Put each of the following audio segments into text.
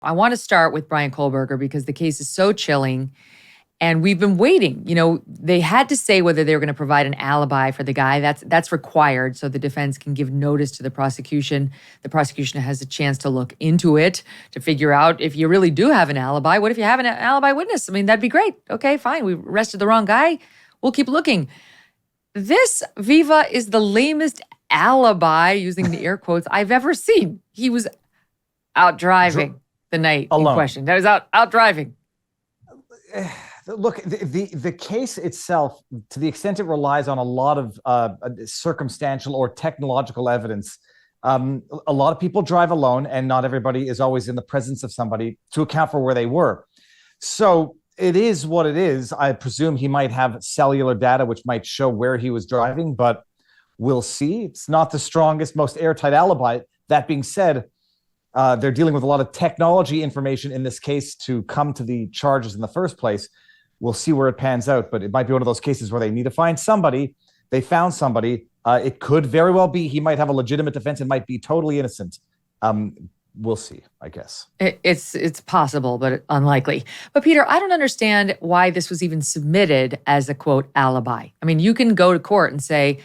I want to start with Bryan Kohberger because the case is so chilling. And we've been waiting. They had to say whether they were going to provide an alibi for the guy. That's required so the defense can give notice to the prosecution. The prosecution has a chance to look into it to figure out if you really do have an alibi. What if you have an alibi witness? I mean, that'd be great. Okay, fine. We arrested the wrong guy. We'll keep looking. This, Viva, is the lamest alibi, using the air quotes, I've ever seen. He was out driving the night in question. That was out driving. Look, the case itself, to the extent it relies on a lot of circumstantial or technological evidence, a lot of people drive alone, and not everybody is always in the presence of somebody to account for where they were. So it is what it is. I presume he might have cellular data which might show where he was driving, but we'll see. It's not the strongest, most airtight alibi. That being said, they're dealing with a lot of technology information in this case to come to the charges in the first place. We'll see where it pans out, but it might be one of those cases where they need to find somebody. They found somebody. It could very well be he might have a legitimate defense and might be totally innocent. We'll see, I guess. It's possible, but unlikely. But Peter, I don't understand why this was even submitted as a, quote, alibi. I mean, you can go to court and say,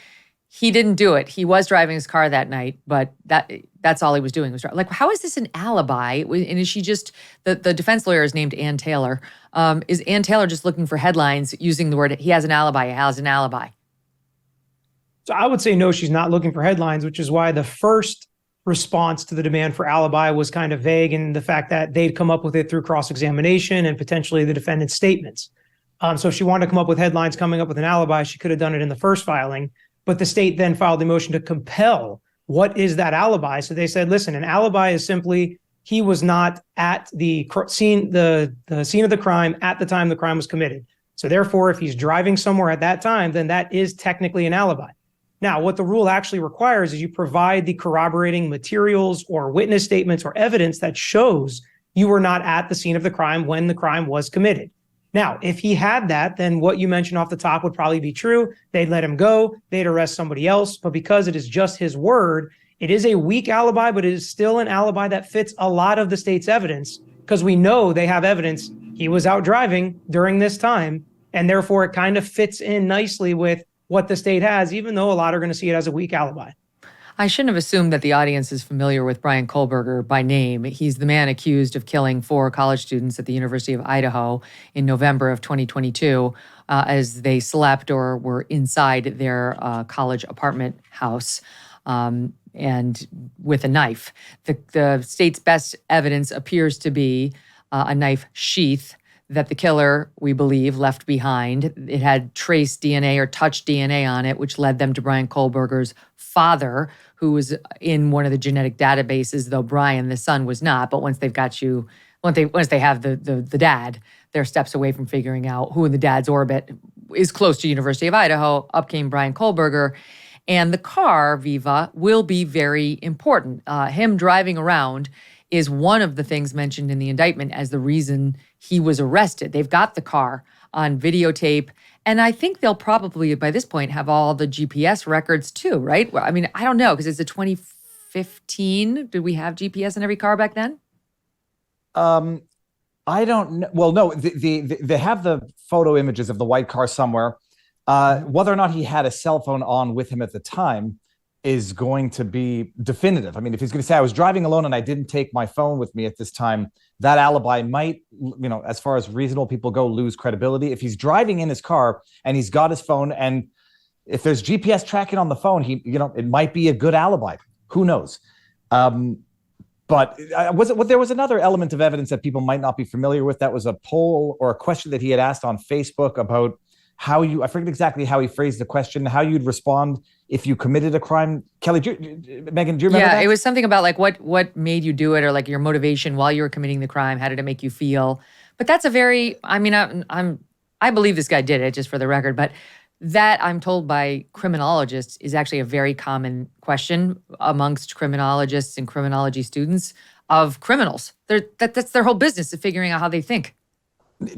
he didn't do it. He was driving his car that night, but that's all he was doing was driving. Like, how is this an alibi? And is she just, the defense lawyer is named Ann Taylor. Is Ann Taylor just looking for headlines using the word, he has an alibi, he has an alibi? So I would say no, she's not looking for headlines, which is why the first response to the demand for alibi was kind of vague, and the fact that they'd come up with it through cross-examination and potentially the defendant's statements. So if she wanted to come up with headlines coming up with an alibi, she could have done it in the first filing. But the state then filed the motion to compel what is that alibi. So they said, listen, an alibi is simply he was not at the scene, the scene of the crime at the time the crime was committed. So therefore, if he's driving somewhere at that time, then that is technically an alibi. Now, what the rule actually requires is you provide the corroborating materials or witness statements or evidence that shows you were not at the scene of the crime when the crime was committed. Now, if he had that, then what you mentioned off the top would probably be true. They'd let him go. They'd arrest somebody else. But because it is just his word, it is a weak alibi, but it is still an alibi that fits a lot of the state's evidence because we know they have evidence he was out driving during this time. And therefore, it kind of fits in nicely with what the state has, even though a lot are going to see it as a weak alibi. I shouldn't have assumed that the audience is familiar with Bryan Kohberger by name. He's the man accused of killing 4 college students at the University of Idaho in November of 2022 as they slept or were inside their college apartment house and with a knife. The state's best evidence appears to be a knife sheath that the killer, we believe, left behind. It had trace DNA or touch DNA on it, which led them to Bryan Kohberger's father, who was in one of the genetic databases, though Bryan, the son, was not. But once they've got you, once they have the dad, they're steps away from figuring out who in the dad's orbit is close to University of Idaho. Up came Bryan Kohberger. And the car, Viva, will be very important. Him driving around is one of the things mentioned in the indictment as the reason he was arrested. They've got the car on videotape, and I think they'll probably, by this point, have all the GPS records too, right? I mean, I don't know, because it's a 2015. Did we have GPS in every car back then? I don't know. Well, no, they have the photo images of the white car somewhere. Whether or not he had a cell phone on with him at the time is going to be definitive. I mean, if he's going to say, I was driving alone and I didn't take my phone with me at this time, that alibi might, as far as reasonable people go, lose credibility. If he's driving in his car and he's got his phone, and if there's GPS tracking on the phone, it might be a good alibi. Who knows? But there was another element of evidence that people might not be familiar with. That was a poll or a question that he had asked on Facebook about I forget exactly how he phrased the question, how you'd respond if you committed a crime. Kelly, Megyn, do you remember that? Yeah, it was something about like what made you do it, or like your motivation while you were committing the crime. How did it make you feel? But that's a very, I believe this guy did it, just for the record, but that, I'm told by criminologists, is actually a very common question amongst criminologists and criminology students of criminals. That's their whole business, of figuring out how they think.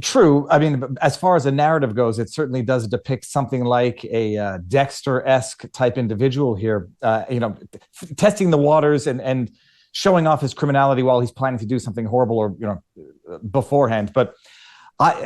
True. I mean, as far as a narrative goes, it certainly does depict something like a Dexter-esque type individual here, testing the waters and showing off his criminality while he's planning to do something horrible or, beforehand. But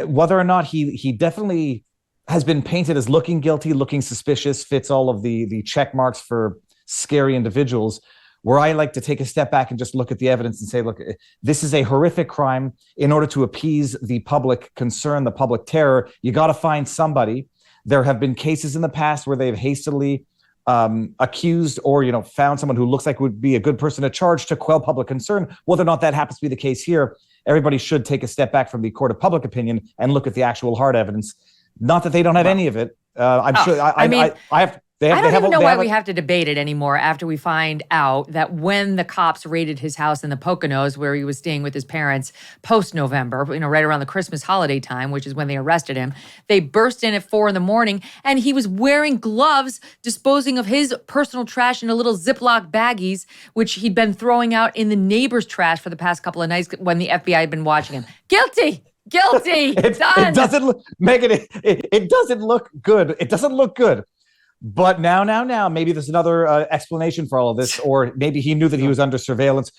whether or not he definitely has been painted as looking guilty, looking suspicious, fits all of the check marks for scary individuals, where I like to take a step back and just look at the evidence and say, look, this is a horrific crime. In order to appease the public concern, the public terror, you got to find somebody. There have been cases in the past where they've hastily accused or, found someone who looks like would be a good person to charge to quell public concern. Whether or not that happens to be the case here, everybody should take a step back from the court of public opinion and look at the actual hard evidence. Not that they don't have any of it. I'm sure. I don't even know why we have to debate it anymore after we find out that when the cops raided his house in the Poconos where he was staying with his parents post-November, right around the Christmas holiday time, which is when they arrested him, they burst in at 4 a.m. and he was wearing gloves, disposing of his personal trash into little Ziploc baggies, which he'd been throwing out in the neighbor's trash for the past couple of nights when the FBI had been watching him. Guilty! It doesn't look, Megyn, it doesn't look good. It doesn't look good. But now, maybe there's another explanation for all of this, or maybe he knew that he was under surveillance.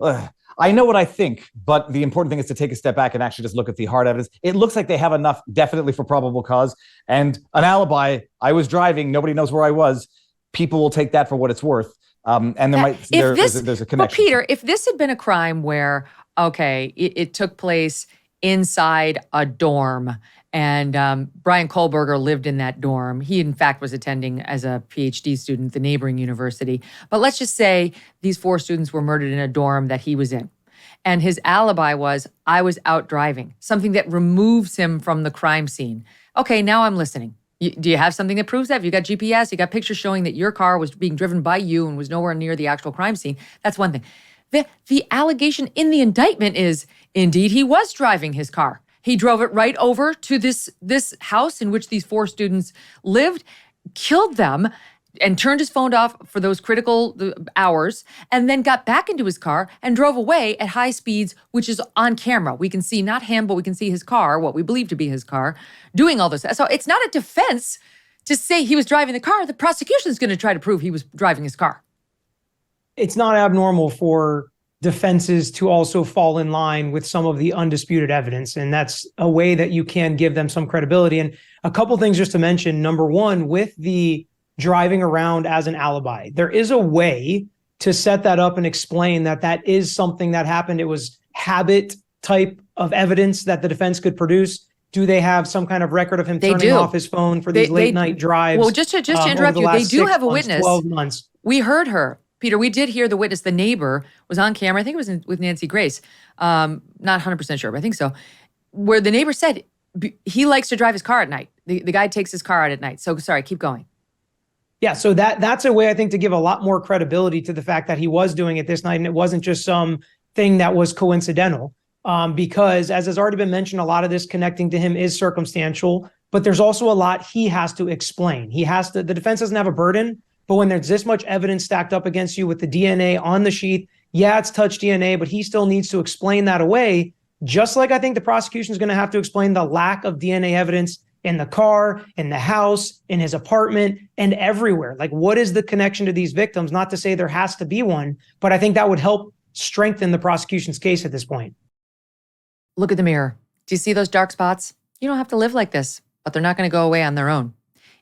I know what I think, but the important thing is to take a step back and actually just look at the hard evidence. It looks like they have enough, definitely, for probable cause. And an alibi, I was driving, nobody knows where I was. People will take that for what it's worth. And there's a connection. But Peter, if this had been a crime where, it took place inside a dorm, and Bryan Kohberger lived in that dorm. He, in fact, was attending as a PhD student at the neighboring university. But let's just say these 4 students were murdered in a dorm that he was in. And his alibi was, I was out driving, something that removes him from the crime scene. Okay, now I'm listening. Do you have something that proves that? Have you got GPS? You got pictures showing that your car was being driven by you and was nowhere near the actual crime scene? That's one thing. The allegation in the indictment is, indeed, he was driving his car. He drove it right over to this house in which these 4 students lived, killed them, and turned his phone off for those critical hours, and then got back into his car and drove away at high speeds, which is on camera. We can see not him, but we can see his car, what we believe to be his car, doing all this. So it's not a defense to say he was driving the car. The prosecution is going to try to prove he was driving his car. It's not abnormal for defenses to also fall in line with some of the undisputed evidence. And that's a way that you can give them some credibility. And a couple things just to mention. Number one, with the driving around as an alibi, there is a way to set that up and explain that is something that happened. It was habit type of evidence that the defense could produce. Do they have some kind of record of him turning off his phone for these late night drives? Well, just to interrupt you, they do have a witness. 12 months. We heard her. Peter, we did hear the witness. The neighbor was on camera. I think it was with Nancy Grace. Not 100% sure, but I think so. Where the neighbor said he likes to drive his car at night. The guy takes his car out at night. So sorry, keep going. Yeah, so that's a way, I think, to give a lot more credibility to the fact that he was doing it this night and it wasn't just some thing that was coincidental. Because as has already been mentioned, a lot of this connecting to him is circumstantial, but there's also a lot he has to explain. The defense doesn't have a burden. But when there's this much evidence stacked up against you with the DNA on the sheath, it's touch DNA, but he still needs to explain that away, just like I think the prosecution is going to have to explain the lack of DNA evidence in the car, in the house, in his apartment, and everywhere. Like, what is the connection to these victims? Not to say there has to be one, but I think that would help strengthen the prosecution's case at this point. Look at the mirror. Do you see those dark spots? You don't have to live like this, but they're not going to go away on their own.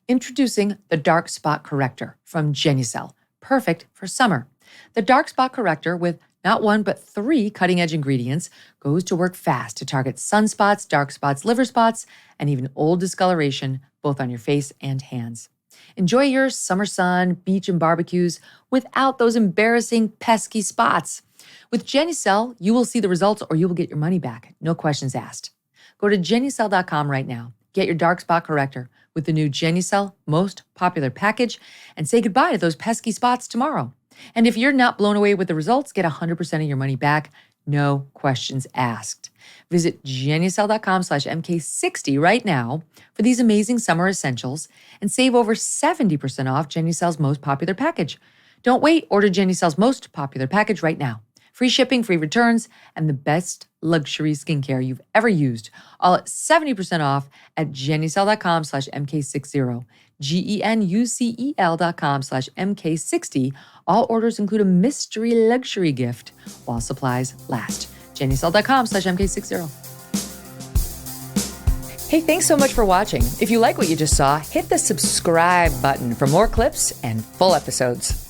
Introducing the Dark Spot Corrector from Genucel, perfect for summer. The Dark Spot Corrector, with not 1 but 3 cutting-edge ingredients, goes to work fast to target sunspots, dark spots, liver spots, and even old discoloration, both on your face and hands. Enjoy your summer sun, beach, and barbecues without those embarrassing, pesky spots. With Genucel, you will see the results or you will get your money back. No questions asked. Go to Genucel.com right now. Get your Dark Spot Corrector with the new Genucel Most Popular Package and say goodbye to those pesky spots tomorrow. And if you're not blown away with the results, get 100% of your money back. No questions asked. Visit Genucel.com/MK60 right now for these amazing summer essentials and save over 70% off Genucel's Most Popular Package. Don't wait. Order Genucel's Most Popular Package right now. Free shipping, free returns, and the best luxury skincare you've ever used. All at 70% off at jennycell.com/MK60. GENUCEL.com/MK60. All orders include a mystery luxury gift while supplies last. jennycell.com/MK60. Hey, thanks so much for watching. If you like what you just saw, hit the subscribe button for more clips and full episodes.